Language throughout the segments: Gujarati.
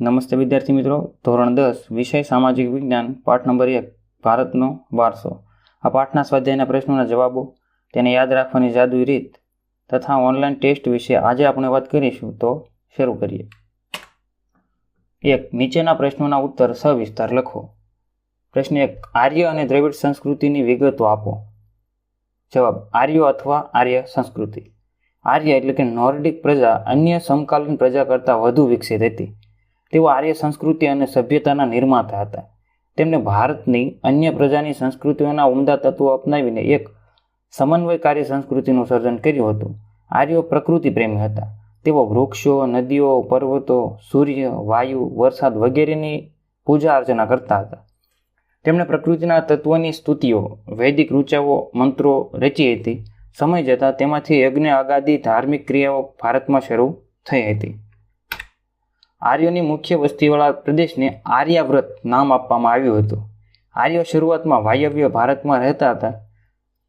નમસ્તે વિદ્યાર્થી મિત્રો, ધોરણ 10 વિષય સામાજિક વિજ્ઞાન પાઠ નંબર 1 ભારતનો વારસો. આ પાઠના સ્વાધ્યાયના પ્રશ્નોના જવાબો, તેને યાદ રાખવાની જાદુઈ રીત તથા ઓનલાઈન ટેસ્ટ વિશે આજે આપણે વાત કરીશું. તો શરૂ કરીએ. 1. નીચેના પ્રશ્નોના ઉત્તર સવિસ્તાર લખો. પ્રશ્ન 1. આર્ય અને દ્રવિડ સંસ્કૃતિની વિગતો આપો. જવાબ: આર્યો અથવા આર્ય સંસ્કૃતિ. આર્ય એટલે કે નોર્ડિક પ્રજા અન્ય સમકાલીન પ્રજા કરતાં વધુ વિકસિત હતી. તેઓ આર્ય સંસ્કૃતિ અને સભ્યતાના નિર્માતા હતા. તેમણે ભારતની અન્ય પ્રજાની સંસ્કૃતિઓના ઉમદા તત્વો અપનાવીને એક સમન્વયકારી સંસ્કૃતિનું સર્જન કર્યું હતું. આર્યો પ્રકૃતિ પ્રેમી હતા. તેઓ વૃક્ષો, નદીઓ, પર્વતો, સૂર્ય, વાયુ, વરસાદ વગેરેની પૂજા અર્ચના કરતા હતા. તેમણે પ્રકૃતિના તત્વોની સ્તુતિઓ, વૈદિક ઋચાઓ, મંત્રો રચી હતી. સમય જતાં તેમાંથી યજ્ઞ આગાદી ધાર્મિક ક્રિયાઓ ભારતમાં શરૂ થઈ હતી. આર્યોની મુખ્ય વસ્તીવાળા પ્રદેશને આર્યાવ્રત નામ આપવામાં આવ્યું હતું. આર્યો શરૂઆતમાં વાયવ્ય ભારતમાં રહેતા હતા.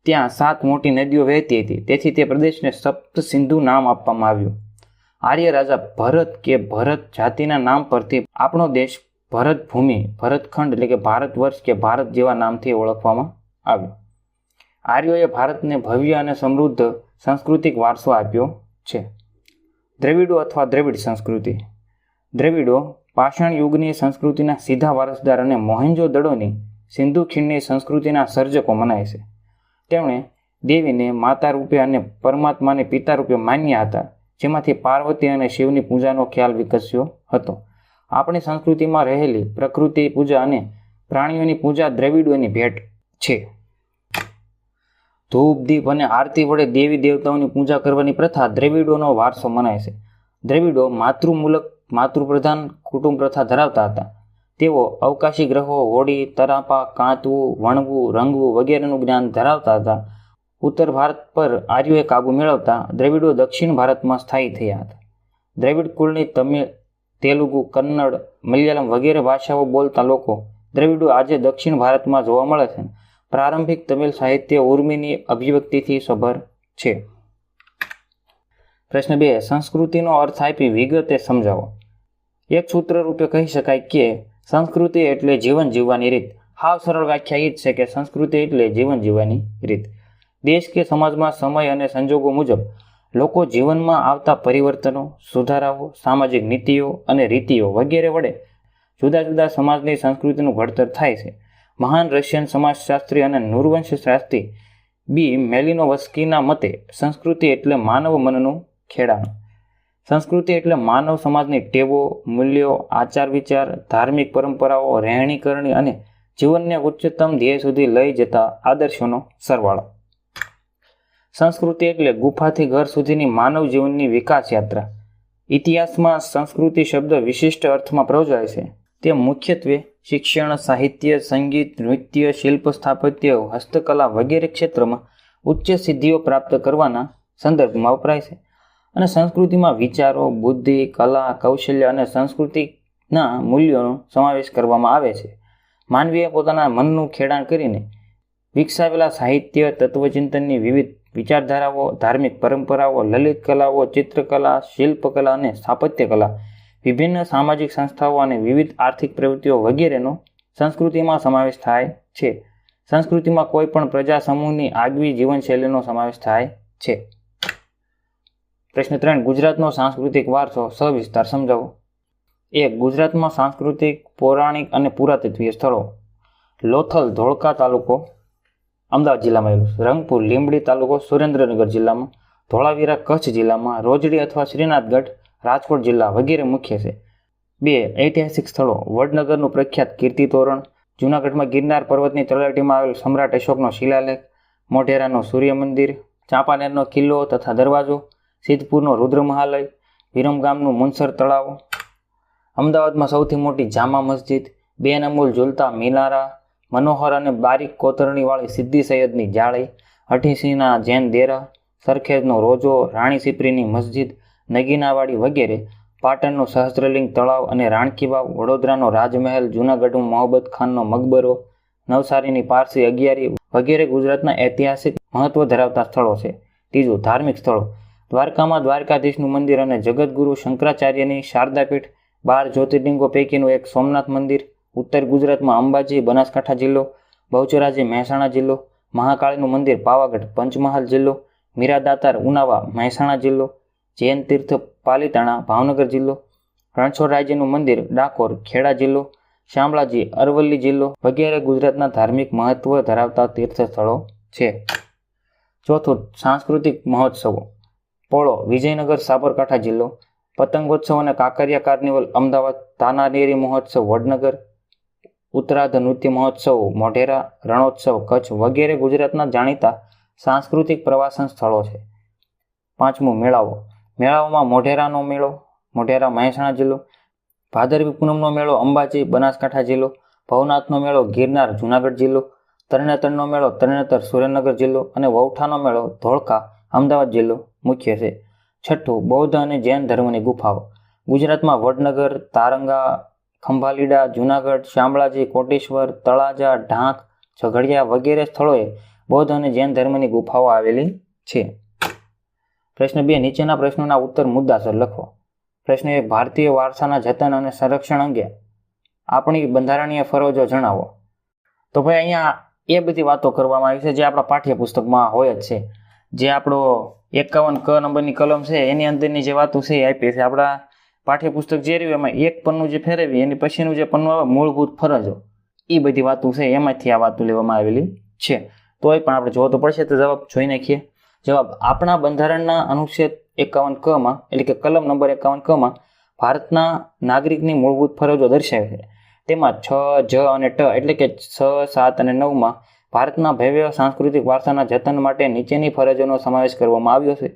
ત્યાં 7 મોટી નદીઓ વહેતી હતી, તેથી તે પ્રદેશને સપ્ત સિંધુ નામ આપવામાં આવ્યું. આર્ય રાજા ભરત કે ભરત જાતિના નામ પરથી આપણો દેશ ભરત ભૂમિ, ભરતખંડ એટલે કે ભારત વર્ષ કે ભારત જેવા નામથી ઓળખવામાં આવ્યો. આર્યોએ ભારતને ભવ્ય અને સમૃદ્ધ સાંસ્કૃતિક વારસો આપ્યો છે. દ્રવિડો અથવા દ્રવિડ સંસ્કૃતિ. દ્રવિડો પાષાણ યુગની સંસ્કૃતિના સીધા વારસદાર અને મોહેન્જો દડોની સિંધુ ખીણની સંસ્કૃતિના સર્જકો મનાય છે. તેમણે દેવીને માતા રૂપે અને પરમાત્માને પિતા રૂપે માન્યા હતા, જેમાંથી પાર્વતી અને શિવની પૂજાનો ખ્યાલ વિકસ્યો હતો. આપણી સંસ્કૃતિમાં રહેલી પ્રકૃતિ પૂજા અને પ્રાણીઓની પૂજા દ્રવિડોની ભેટ છે. ધૂપ, દીપ અને આરતી વડે દેવી દેવતાઓની પૂજા કરવાની પ્રથા દ્રવિડોનો વારસો મનાય છે. દ્રવિડો માતૃમૂલક માતૃપ્રધાન કુટુંબ પ્રથા ધરાવતા હતા. તેઓ અવકાશી ગ્રહો, હોડી, તરાપા, કાંતવું, વણવું, રંગવું વગેરેનું જ્ઞાન ધરાવતા હતા. ઉત્તર ભારત પર આર્યોએ કાબુ મેળવતા દ્રવિડો દક્ષિણ ભારતમાં સ્થાયી થયા હતા. દ્રવિડ કુળની તમિળ, તેલુગુ, કન્નડ, મલયાલમ વગેરે ભાષાઓ બોલતા લોકો દ્રવિડો આજે દક્ષિણ ભારતમાં જોવા મળે છે. પ્રારંભિક તમિલ સાહિત્ય ઉર્મિની અભિવ્યક્તિથી સભર છે. પ્રશ્ન 2. સંસ્કૃતિનો અર્થ આપી વિગતે સમજાવો. એક સૂત્ર રૂપે કહી શકાય કે સંસ્કૃતિ એટલે જીવન જીવવાની રીત. હાવ સરળ વ્યાખ્યા એ જ છે કે સંસ્કૃતિ એટલે જીવન જીવવાની રીત. દેશ કે સમાજમાં સમય અને સંજોગો મુજબ લોકો જીવનમાં આવતા પરિવર્તનો, સુધારાઓ, સામાજિક નીતિઓ અને રીતિઓ વગેરે વડે જુદા જુદા સમાજની સંસ્કૃતિનું ઘડતર થાય છે. મહાન રશિયન સમાજશાસ્ત્રી અને નૃવંશશાસ્ત્રી બી મેલિનોવસ્કીના મતે સંસ્કૃતિ એટલે માનવ મનનું ખેડાણ. સંસ્કૃતિ એટલે માનવ સમાજની ટેવો, મૂલ્યો, આચાર વિચાર, ધાર્મિક પરંપરાઓ, રહેણીકરણી અને જીવનને ઉચ્ચતમ ધ્યેય સુધી લઈ જતા આદર્શોનો સરવાળો. સંસ્કૃતિ એટલે ગુફાથી ઘર સુધીની માનવ જીવનની વિકાસ યાત્રા. ઇતિહાસમાં સંસ્કૃતિ શબ્દ વિશિષ્ટ અર્થમાં પ્રયોજાય છે. તે મુખ્યત્વે શિક્ષણ, સાહિત્ય, સંગીત, નૃત્ય, શિલ્પ, સ્થાપત્ય, હસ્તકલા વગેરે ક્ષેત્રમાં ઉચ્ચ સિદ્ધિઓ પ્રાપ્ત કરવાના સંદર્ભમાં વપરાય છે. અને સંસ્કૃતિમાં વિચારો, બુદ્ધિ, કલા, કૌશલ્ય અને સંસ્કૃતિના મૂલ્યોનો સમાવેશ કરવામાં આવે છે. માનવીએ પોતાના મનનું ખેડાણ કરીને વિકસાવેલા સાહિત્ય, તત્વચિંતનની વિવિધ વિચારધારાઓ, ધાર્મિક પરંપરાઓ, લલિત કલાઓ, ચિત્રકલા, શિલ્પકલા અને સ્થાપત્યકલા, વિભિન્ન સામાજિક સંસ્થાઓ અને વિવિધ આર્થિક પ્રવૃત્તિઓ વગેરેનો સંસ્કૃતિમાં સમાવેશ થાય છે. સંસ્કૃતિમાં કોઈ પણ પ્રજા સમૂહની આગવી જીવનશૈલીનો સમાવેશ થાય છે. પ્રશ્ન 3. ગુજરાતનો સાંસ્કૃતિક વારસો સવિસ્તાર સમજાવો. 1. ગુજરાતમાં સાંસ્કૃતિક, પૌરાણિક અને પુરાતત્વીય સ્થળો. લોથલ ધોળકા તાલુકો અમદાવાદ જિલ્લામાં આવેલું. રંગપુર લીંબડી તાલુકો સુરેન્દ્રનગર જિલ્લામાં. ધોળાવીરા કચ્છ જિલ્લામાં. રોજડી અથવા શ્રીનાથગઢ રાજકોટ જિલ્લા વગેરે મુખ્ય છે. 2. ઐતિહાસિક સ્થળો. વડનગરનું પ્રખ્યાત કીર્તિ તોરણ, જૂનાગઢમાં ગિરનાર પર્વતની તળેટીમાં આવેલ સમ્રાટ અશોકનો શિલાલેખ, મોઢેરાનું સૂર્ય મંદિર, ચાંપાનેરનો કિલ્લો તથા દરવાજો, સિદ્ધપુરનો રુદ્રમહાલય, વિરમગામનું મુનસર તળાવ, અમદાવાદમાં સૌથી મોટી જામા મસ્જિદ, બેનમૂલ ઝૂલતા મિનારા, મનોહર અને બારીક કોતરણીવાળી સિદ્દી સૈયદની જાળી, અઠીસીના જૈન દેરા, સરખેજનો રોજો, રાણી સિપ્રીની મસ્જિદ, નગીનાવાડી વગેરે, પાટણનું સહસ્ત્રલિંગ તળાવ અને રાણકી વાવ, વડોદરાનો રાજમહેલ, જૂનાગઢનું મોહબ્બત ખાનનો મકબરો, નવસારીની પારસી અગિયારી વગેરે ગુજરાતના ઐતિહાસિક મહત્વ ધરાવતા સ્થળો છે. 3. ધાર્મિક સ્થળો. દ્વારકામાં દ્વારકાધીશનું મંદિર અને જગતગુરુ શંકરાચાર્યની શારદાપીઠ, 12 જ્યોતિર્લિંગો પૈકીનું એક સોમનાથ મંદિર, ઉત્તર ગુજરાતમાં અંબાજી બનાસકાંઠા જિલ્લો, બહુચરાજી મહેસાણા જિલ્લો, મહાકાળીનું મંદિર પાવાગઢ પંચમહાલ જિલ્લો, મીરાદાતાર ઉનાવા મહેસાણા જિલ્લો, જૈન તીર્થ પાલીતાણા ભાવનગર જિલ્લો, રણછોડરાયજીનું મંદિર ડાકોર ખેડા જિલ્લો, શામળાજી અરવલ્લી જિલ્લો વગેરે ગુજરાતના ધાર્મિક મહત્વ ધરાવતા તીર્થ સ્થળો છે. ચોથું, સાંસ્કૃતિક મહોત્સવો. પોળો વિજયનગર સાબરકાંઠા જિલ્લો, પતંગોત્સવ અને કાંકરિયા કાર્નિવલ અમદાવાદ, તાનારીરી મહોત્સવ વડનગર, ઉત્તરાધ નૃત્ય મહોત્સવ મોઢેરા, રણોત્સવ કચ્છ વગેરે ગુજરાતના જાણીતા સાંસ્કૃતિક પ્રવાસન સ્થળો છે. પાંચમું, મેળાઓ. મેળાઓમાં મોઢેરાનો મેળો મોઢેરા મહેસાણા જિલ્લો, ભાદરવી પૂનમનો મેળો અંબાજી બનાસકાંઠા જિલ્લો, ભવનાથનો મેળો ગિરનાર જૂનાગઢ જિલ્લો, તરણેતરનો મેળો તરણેતર સુરેન્દ્રનગર જિલ્લો અને વૌઠાનો મેળો ધોળકા અમદાવાદ જિલ્લો મુખ્ય છે. છઠ્ઠું, બૌદ્ધ અને જૈન ધર્મની ગુફાઓ. ગુજરાતમાં વડનગર, તારંગા, ખંભાલીડા, જૂનાગઢ, શામળાજી, કોટેશ્વર, તળાજા, ઢાંક, ઝઘડિયા વગેરે સ્થળોએ બૌદ્ધ અને જૈન ધર્મની ગુફાઓ આવેલી છે. પ્રશ્ન 2, નીચેના પ્રશ્નોના ઉત્તર મુદ્દાસર લખો. પ્રશ્ન 1, ભારતીય વારસાના જતન અને સંરક્ષણ અંગે આપણી બંધારણીય ફરજો જણાવો. તો ભાઈ અહીંયા એ બધી વાતો કરવામાં આવી છે જે આપણા પાઠ્યપુસ્તકમાં હોય જ છે. જે આપણો 51 ક નંબરની કલમ છે એની અંદરની જે વાતો છે એ આપી છે. આપણા પાઠ્યપુસ્તક જે રહ્યું એમાં એક પન્નું જે ફેરવી એની પછીનું જે પન્નું આવે મૂળભૂત ફરજો, એ બધી વાતો છે એમાંથી આ વાતો લેવામાં આવેલી છે. તોય પણ આપણે જોવો તો પડશે. તો જવાબ જોઈ નાખીએ. જવાબ, આપણા બંધારણના અનુચ્છેદ 51 ક માં એટલે કે કલમ નંબર 51 ક માં ભારતના નાગરિકની મૂળભૂત ફરજો દર્શાવે છે. તેમાં 6, જ અને ટ એટલે કે 6, 7 અને 9 માં ભારતના ભવ્ય સાંસ્કૃતિક વારસાના જતન માટે નીચેની ફરજોનો સમાવેશ કરવામાં આવ્યો છે.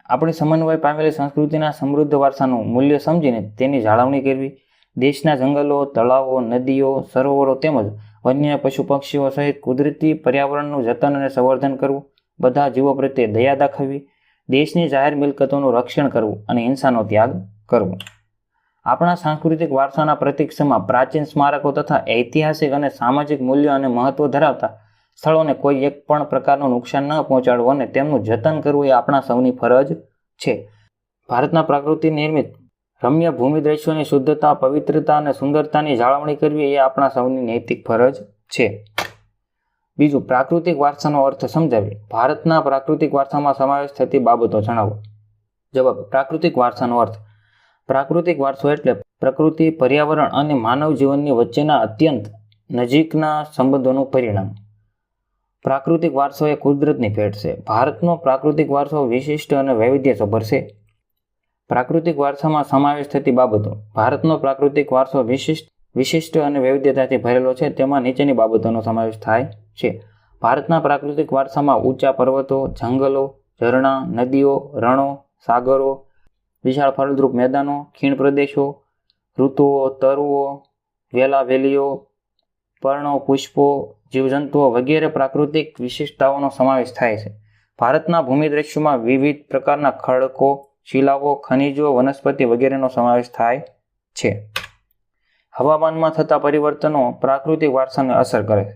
આપણી સમન્વય પામેલી સંસ્કૃતિના સમૃદ્ધ વારસાનું મૂલ્ય સમજીને તેની જાળવણી કરવી, દેશના જંગલો, તળાવો, નદીઓ, સરોવરો તેમજ વન્ય પશુ પક્ષીઓ સહિત કુદરતી પર્યાવરણનું જતન અને સંવર્ધન કરવું, બધા જીવો પ્રત્યે દયા દાખવવી, દેશની જાહેર મિલકતોનું રક્ષણ કરવું અને હિંસાનો ત્યાગ કરવો. આપણા સાંસ્કૃતિક વારસાના પ્રતીક્ષમાં પ્રાચીન સ્મારકો તથા ઐતિહાસિક અને સામાજિક મૂલ્ય અને મહત્વ ધરાવતા સ્થળોને કોઈ એક પણ પ્રકારનું નુકસાન ન પહોંચાડવું અને તેમનું જતન કરવું એ આપણા સૌની ફરજ છે. ભારતના પ્રકૃતિ નિર્મિત રમ્ય ભૂમિ દ્રશ્યોની શુદ્ધતા, પવિત્રતા અને સુંદરતાની જાળવણી કરવી એ આપણા સૌની નૈતિક ફરજ છે. બીજું, પ્રાકૃતિક વારસાનો અર્થ સમજાવી. ભારતના પ્રાકૃતિક વારસામાં સમાવેશ થતી બાબતો જણાવો. જવાબ, પ્રાકૃતિક વારસાનો અર્થ. પ્રાકૃતિક વારસો એટલે પ્રકૃતિ, પર્યાવરણ અને માનવ જીવનની વચ્ચેના અત્યંત નજીકના સંબંધોનું પરિણામ. પ્રાકૃતિક વારસો એ કુદરતની ભેટ છે. ભારતનો પ્રાકૃતિક વારસો વિશિષ્ટ અને વૈવિધ્યસભર છે. પ્રાકૃતિક વારસામાં સમાવેશ થતી બાબતો. ભારતનો પ્રાકૃતિક વારસો વિશિષ્ટ અને વૈવિધ્યતાથી ભરેલો છે. તેમાં નીચેની બાબતોનો સમાવેશ થાય છે. ભારતના પ્રાકૃતિક વારસામાં ઊંચા પર્વતો, જંગલો, ઝરણા, નદીઓ, રણો, સાગરો, વિશાળ ફળદ્રુપ મેદાનો, ખીણ પ્રદેશો, ઋતુઓ, તરુઓ, વેલીઓ, પર્ણો, પુષ્પો, જીવજંતુઓ વગેરે પ્રાકૃતિક વિશિષ્ટતાઓનો સમાવેશ થાય છે. ભારતના ભૂમિ દ્રશ્યોમાં વિવિધ પ્રકારના ખડકો, શિલાઓ, ખનિજો, વનસ્પતિ વગેરેનો સમાવેશ થાય છે. હવામાનમાં થતા પરિવર્તનો પ્રાકૃતિક વારસાને અસર કરે છે.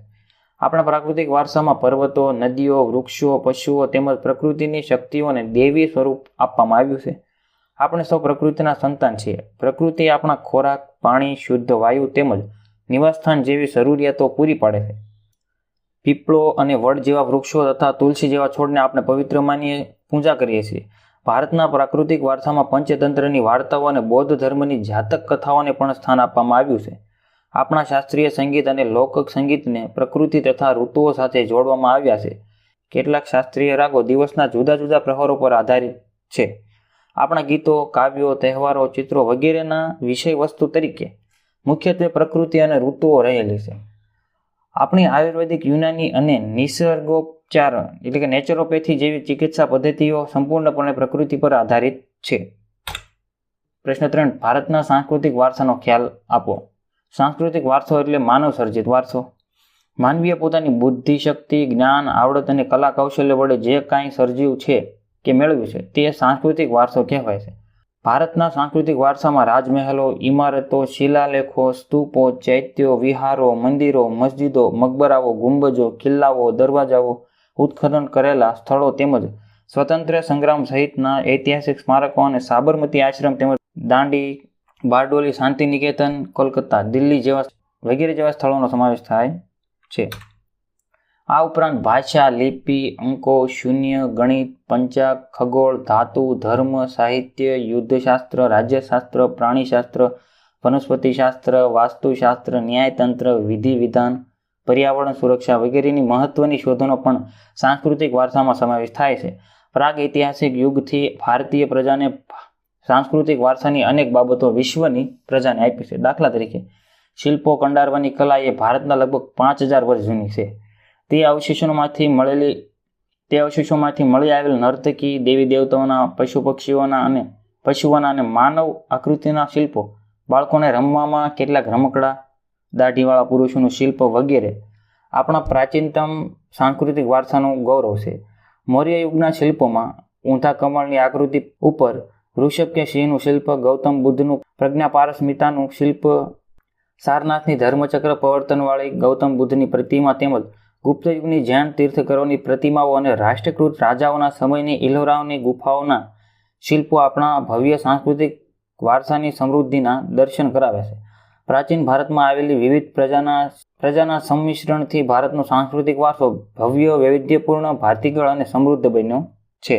આપણા પ્રાકૃતિક વારસામાં પર્વતો, નદીઓ, વૃક્ષો, પશુઓ તેમજ પ્રકૃતિની શક્તિઓને દૈવી સ્વરૂપ આપવામાં આવ્યું છે. આપણે સૌ પ્રકૃતિના સંતાન છીએ. પ્રકૃતિ આપણા ખોરાક, પાણી, શુદ્ધ વાયુ તેમજ નિવાસસ્થાન જેવી જરૂરિયાતો પૂરી પાડે છે. પીપળો અને વડ જેવા વૃક્ષો તથા તુલસી જેવા છોડને આપણે પવિત્ર માનીએ પૂજા કરીએ છીએ. ભારતના પ્રાકૃતિક વારસામાં પંચતંત્રની વાર્તાઓ અને બૌદ્ધ ધર્મની જાતક કથાઓને પણ સ્થાન આપવામાં આવ્યું છે. આપણા શાસ્ત્રીય સંગીત અને લોક સંગીતને પ્રકૃતિ તથા ઋતુઓ સાથે જોડવામાં આવ્યા છે. કેટલાક શાસ્ત્રીય રાગો દિવસના જુદા જુદા પ્રહરો પર આધારિત છે. આપણા ગીતો, કાવ્યો, તહેવારો, ચિત્રો વગેરેના વિષય વસ્તુ તરીકે મુખ્યત્વે પ્રકૃતિ અને ઋતુઓ રહેલી છે. આપણી આયુર્વેદિક, યુનાની અને નિસર્ગોપચાર એટલે કે નેચરોપેથી જેવી ચિકિત્સા પદ્ધતિઓ સંપૂર્ણપણે પ્રકૃતિ પર આધારિત છે. પ્રશ્ન 3, ભારતના સાંસ્કૃતિક વારસાનો ખ્યાલ આપો. સાંસ્કૃતિક વારસો એટલે માનવ સર્જિત વારસો. માનવીએ પોતાની બુદ્ધિ, શક્તિ, જ્ઞાન, આવડત અને કલા કૌશલ્ય વડે જે કાંઈ સર્જ્યું છે કે મેળવ્યું છે તે સાંસ્કૃતિક વારસો કહેવાય છે. ભારતના સાંસ્કૃતિક વારસામાં રાજમહેલો, ઇમારતો, શિલાલેખો, સ્તૂપો, ચૈત્યો, વિહારો, મંદિરો, મસ્જિદો, મકબરાઓ, ગુંબજો, કિલ્લાઓ, દરવાજાઓ, ઉત્ખનન કરેલા સ્થળો તેમજ સ્વતંત્ર સંગ્રામ સહિતના ઐતિહાસિક સ્મારકો અને સાબરમતી આશ્રમ તેમજ દાંડી બારડોલી, શાંતિનિકેતન, કોલકાતા, દિલ્હી જેવા વગેરે જેવા સ્થળોનો સમાવેશ થાય છે. આ ઉપરાંત ભાષા, લિપિ, અંકો, શૂન્ય, ગણિત, પંચાંગ, ખગોળ, ધાતુ, ધર્મ, સાહિત્ય, યુદ્ધશાસ્ત્ર, રાજ્યશાસ્ત્ર, પ્રાણીશાસ્ત્ર, વનસ્પતિશાસ્ત્ર, વાસ્તુશાસ્ત્ર, ન્યાયતંત્ર, વિધિ વિધાન, પર્યાવરણ સુરક્ષા વગેરેની મહત્વની શોધોનો પણ સાંસ્કૃતિક વારસામાં સમાવેશ થાય છે. પ્રાગ ઐતિહાસિક યુગથી ભારતીય પ્રજાને સાંસ્કૃતિક વારસાની અનેક બાબતો વિશ્વની પ્રજાને આપી છે. દાખલા તરીકે શિલ્પો કંડારવાની કલા એ ભારતના લગભગ 5000 વર્ષ જૂની છે. તે અવશેષોમાંથી મળી આવેલ નર્તકી, દેવી દેવતાઓના, પશુ પક્ષીઓના અને માનવ આકૃતિના શિલ્પો, બાળકોને રમવામાં કેટલાક રમકડા, દાઢીવાળા પુરુષોનું શિલ્પ વગેરે આપણા પ્રાચીનતમ સાંસ્કૃતિક વારસાનું ગૌરવ છે. મૌર્ય યુગના શિલ્પોમાં ઊંધા કમળની આકૃતિ ઉપર વૃષભ કે સિંહનું શિલ્પ, ગૌતમ બુદ્ધનું પ્રજ્ઞાપારસ્મિતાનું શિલ્પ, સારનાથની ધર્મચક્ર પ્રવર્તનવાળી ગૌતમ બુદ્ધની પ્રતિમા તેમજ ગુપ્ત યુગની જૈન તીર્થકરોની પ્રતિમાઓ અને રાષ્ટ્રીયકૃત રાજાઓના સમયની ઇલોરાઓની ગુફાઓના શિલ્પો આપણા ભવ્ય સાંસ્કૃતિક વારસાની સમૃદ્ધિના દર્શન કરાવે છે. પ્રાચીન ભારતમાં આવેલી વિવિધ પ્રજાના સંમિશ્રણથી ભારતનો સાંસ્કૃતિક વારસો ભવ્ય, વૈવિધ્યપૂર્ણ, ભાતીગળ અને સમૃદ્ધ બન્યો છે.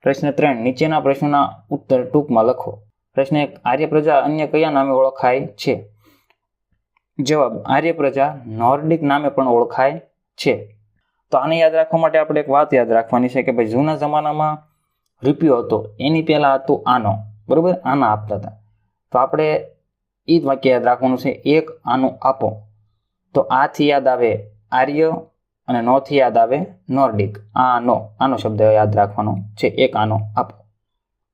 પ્રશ્ન 3. નીચેના પ્રશ્નોના ઉત્તર ટૂંકમાં લખો. પ્રશ્ન 1. આર્ય પ્રજા અન્ય કયા નામે ઓળખાય છે? જવાબ: આર્ય પ્રજા નોર્ડિક નામે પણ ઓળખાય છે. તો આને યાદ રાખવા માટે આપણે એક વાત યાદ રાખવાની છે કે ભાઈ જૂના જમાનામાં રૂપિયો હતો એની પહેલા હતું આનો, બરોબર? આના આપતા હતા. તો આપણે એ જ વાક્ય યાદ રાખવાનું છે, એક આનું આપો. તો આથી યાદ આવે આર્ય અને નોથી યાદ આવે નોર્ડિક. આનો શબ્દ યાદ રાખવાનો છે, એક આનો આપો.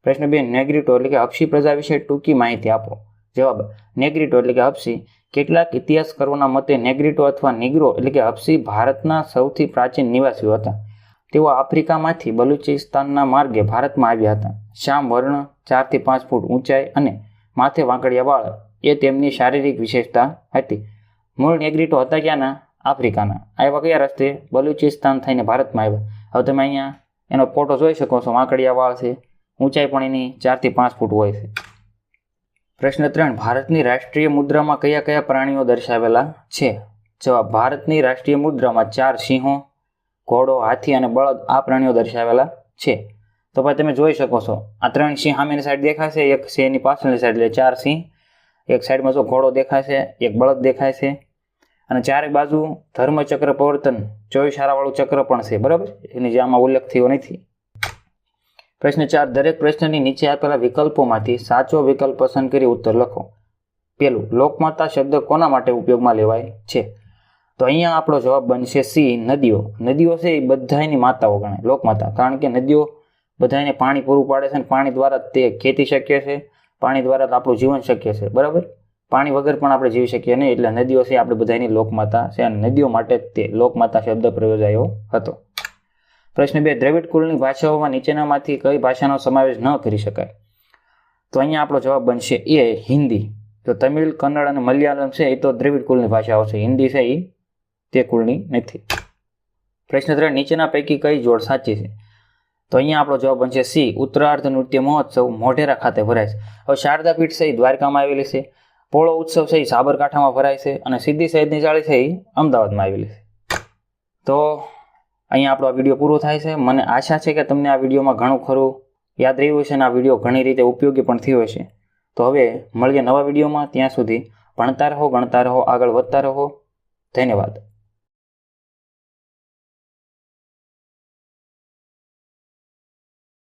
પ્રશ્ન 2. નેગ્રીટો એટલે કે હબશી પ્રજા વિશે ટૂંકી માહિતી આપો. જવાબ: નેગ્રીટો એટલે કે હબશી. કેટલાક ઇતિહાસકારોના મતે નેગ્રીટો અથવા નિગ્રો એટલે કે હબશી ભારતના સૌથી પ્રાચીન નિવાસીઓ હતા. તેઓ આફ્રિકામાંથી બલુચિસ્તાનના માર્ગે ભારતમાં આવ્યા હતા. શ્યામ વર્ણ, 4 થી 5 ફૂટ ઊંચાઈ અને માથે વાંકડિયા વાળ એ તેમની શારીરિક વિશેષતા હતી. મૂળ નેગ્રીટો હતા ક્યાંના? આફ્રિકાના. આવ્યા કયા રસ્તે? બલુચિસ્તાન થઈને ભારતમાં આવ્યા. હવે તમે અહીંયા એનો ફોટો જોઈ શકો છો. વાંકડિયા વાળ છે, ઊંચાઈ પણ એની 4 થી 5 ફૂટ હોય છે. પ્રશ્ન 3. ભારતની રાષ્ટ્રીય મુદ્રામાં કયા કયા પ્રાણીઓ દર્શાવેલા છે? જવાબ: ભારતની રાષ્ટ્રીય મુદ્રામાં 4 સિંહો, ઘોડો, હાથી અને બળદ આ પ્રાણીઓ દર્શાવેલા છે. તો ભાઈ તમે જોઈ શકો છો, આ 3 સિંહ સામેની સાઈડ દેખાશે, એક છે એની પાછળની સાઈડ, એટલે 4 સિંહ. એક સાઈડમાં જો ઘોડો દેખાય છે, એક બળદ દેખાય છે અને ચારે બાજુ ધર્મચક્ર પ્રવર્તન 24 હારાવાળું ચક્ર પણ છે, બરાબર? એની જે આમાં ઉલ્લેખ થયો નથી. પ્રશ્ન 4. દરેક પ્રશ્નની નીચે આપેલા વિકલ્પોમાંથી સાચો વિકલ્પ પસંદ કરી ઉત્તર લખો. પહેલું, લોકમાતા શબ્દ કોના માટે ઉપયોગમાં લેવાય છે? તો અહીંયા આપણો જવાબ બનશે સી, નદીઓ. નદીઓ છે એ બધાની માતાઓ ગણાય લોકમાતા, કારણ કે નદીઓ બધાને પાણી પૂરું પાડે છે અને પાણી દ્વારા તે ખેતી શક્ય છે, પાણી દ્વારા આપણું જીવન શક્ય છે, બરાબર? પાણી વગર પણ આપણે જીવી શકીએ નહીં, એટલે નદીઓ છે આપણે બધાની લોકમાતા છે અને નદીઓ માટે તે લોકમાતા શબ્દ પ્રયોજાયો હતો. પ્રશ્ન 2. દ્રવિડ કુળની ભાષાઓમાં નીચેનામાંથી કઈ ભાષાનો સમાવેશ ન કરી શકાય? તો અહીંયા આપણો જવાબ બનશે એ, હિન્દી. તો તમિલ, કન્નડ અને મલયાલમ છે એ તો દ્રવિડ કુળની ભાષાઓ છે. હિન્દી છે એ તે કુળની નથી. પ્રશ્ન 3. નીચેના પૈકી કઈ જોડ સાચી છે? તો અહીંયા આપણો જવાબ બનશે સી, ઉત્તરાર્ધ નૃત્ય મહોત્સવ મોઢેરા ખાતે ભરાય છે. હવે શારદા પીઠ છે એ દ્વારકામાં આવેલી છે, પોળો ઉત્સવ છે એ સાબરકાંઠામાં ભરાય છે અને સિદ્ધિ સૈયદની ચાળી છે એ અમદાવાદમાં આવેલી છે. તો અહીંયા આપણો આ વિડીયો પૂરો થાય છે. મને આશા છે કે તમને આ વિડીયોમાં ઘણું ખરું યાદ રહ્યું હશે અને આ વિડીયો ઘણી રીતે ઉપયોગી પણ થયો હશે. તો હવે મળીએ નવા વિડીયોમાં. ત્યાં સુધી ભણતા રહો, ગણતા રહો, આગળ વધતા રહો. ધન્યવાદ.